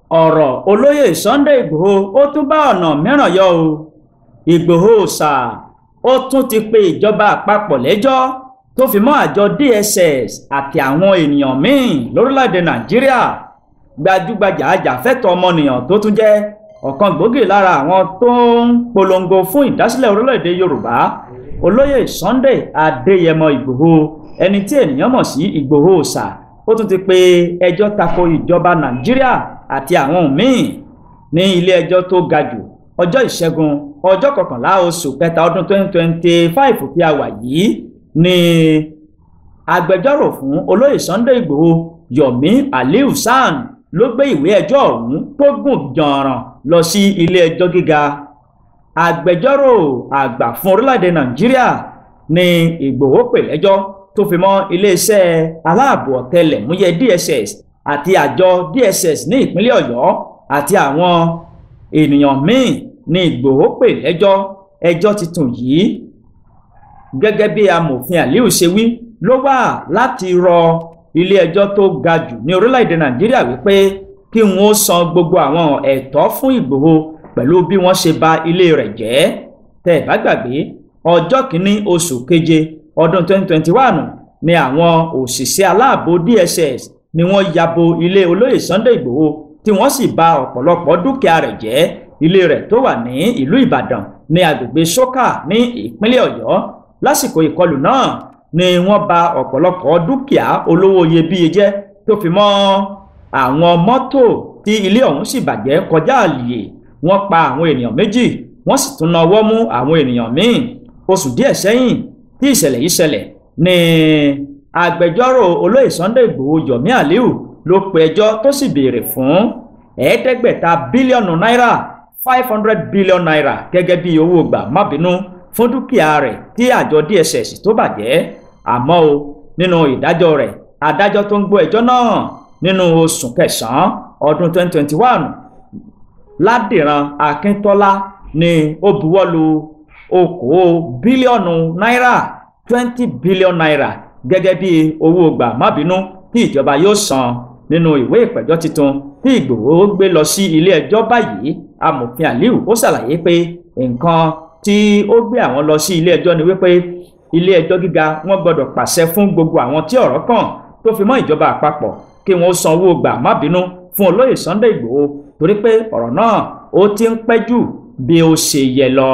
ọ̀rọ̀ olóyè Sunday Ìgbòho ó tún bá ọ̀nà mìíràn yọ o. Ìgbòho ṣá ó tún ti pe ìjọba àpapọ̀ lẹ́jọ́ tó fi mọ́ àjọ DSS àti àwọn ènìyàn míì lórílẹ̀‐èdè Nàìjíríà. Gbajúgbajà ajàfẹ́tọ̀ọ́ ọmọnìyàn tó tún jẹ́ ọ̀kan gbòógì lára àwọn tó ń polongo fún ìdásílẹ̀ orílẹ̀‐èdè Yorùbá, olóyè Sunday Adéyẹmọ Ìgbòho, ẹni tí ènìyàn mọ̀ sí Ìgbòho ṣá, ó tún ti pe ẹjọ́ tako ìjọba Nàìjíríà àti àwọn míì ní ilé ẹjọ́ tó ga jù ọjọ́ Ìṣẹ́gun ọjọ́ 11 oṣù kẹta ọdún 2025 tí a wà yìí ni agbẹjọ́rò fún olóyè Sunday Ìgbòho Yomi Aliu San ló gbé ìwé ẹjọ́ ọ̀hún tó gùn jọ̀ràn lọ sí ilé ẹjọ́ gíga. Agbẹjọ́rò àgbà fún orílẹ̀-èdè Nàìjíríà ni Ìgbòho pè lẹ́jọ́ tó fi mọ́ iléeṣẹ́ aláàbò ọ̀tẹlẹ̀múyẹ́ DSS àti àjọ DSS ní ìpínlẹ̀ Ọ̀yọ́ àti àwọn ènìyàn míì ní Ìgbòho pè lẹ́jọ́. Ẹjọ́ tuntun yìí, gẹ́gẹ́ bí amòfin Aliu ṣe wí, ló wà láti rọ ilé ẹjọ́ tó ga jù ní orílẹ̀-èdè Nàìjíríà wípé kí wọ́n san gbogbo àwọn ẹ̀tọ́ fún Ìgbòho pẹ̀lú bí wọ́n ṣe bà ilé rẹ̀ jẹ́. Tẹ́ ẹ bá gbàgbé, ọjọ́ kìíní oṣù keje ọdún 2021 ni àwọn òṣìṣẹ́ aláàbò DSS ni wọ́n yabo ilé olóyè Sunday Ìgbòho tí wọ́n sì bà ọ̀pọ̀lọpọ̀ dúkìá rẹ̀ jẹ́. Ilé rẹ̀ tó wà ní ìlú Ìbàdàn ní agbègbè Sókà ní ìpínlẹ̀ Ọ̀yọ́. Lásìkò ìkọlù náà ni wọ́n bà ọ̀pọ̀lọpọ̀ dúkìá olówó iyebíye jẹ́ tó fi mọ́ àwọn mọ́tò tí ilé ọ̀hún sì bàjẹ́ kọjá àlè. Wọ́n pa àwọn ènìyàn méjì, wọ́n sì tún nawọ́ mú àwọn ènìyàn míì. Oṣù díẹ̀ sẹ́yìn tí ìṣẹ̀lẹ̀ yìí ṣẹlẹ̀ ni agbẹjọ́rò olóyè Sunday Ìgbòho Yomi Aliu ló pe ẹjọ́ tó sì béèrè fún 500 bílíọ̀nù náírà 500 billion naira gẹ́gẹ́ bí owó gbà má bínú fún dúkìá rẹ̀ tí àjọ DSS tó bàjẹ́. Àmọ́ o, nínú ìdájọ́ rẹ̀, adájọ́ tó ń gbọ́ ẹjọ́ náà nínú oṣù kẹsàn-án ọdún 2021, Ládìran Akíntọ́lá ni ó buwọ́lu okòó bílíọ̀nù náírà 20 billion naira gẹ́gẹ́ bí owó gbà má bínú tí ìjọba yóò san. Nínú ìwé ìpẹ̀jọ́ tuntun tí Ìgbòho gbé lọ sí ilé ẹjọ́ báyìí, amòfin Aliu ó ṣàlàyé pé nǹkan tí ó gbé àwọn lọ sí ilé ẹjọ́ ni wípé ilé ẹjọ́ gíga wọ́n gbọ́dọ̀ pàṣẹ fún gbogbo àwọn tí ọ̀rọ̀ kàn tó fi mọ́ ìjọba àpapọ̀ kí wọ́n san owó gbà má bínú fún olóyè Sunday Ìgbòho torí pé ọ̀rọ̀ náà ó ti ń pẹ́ jù bí ó ṣe yẹ lọ.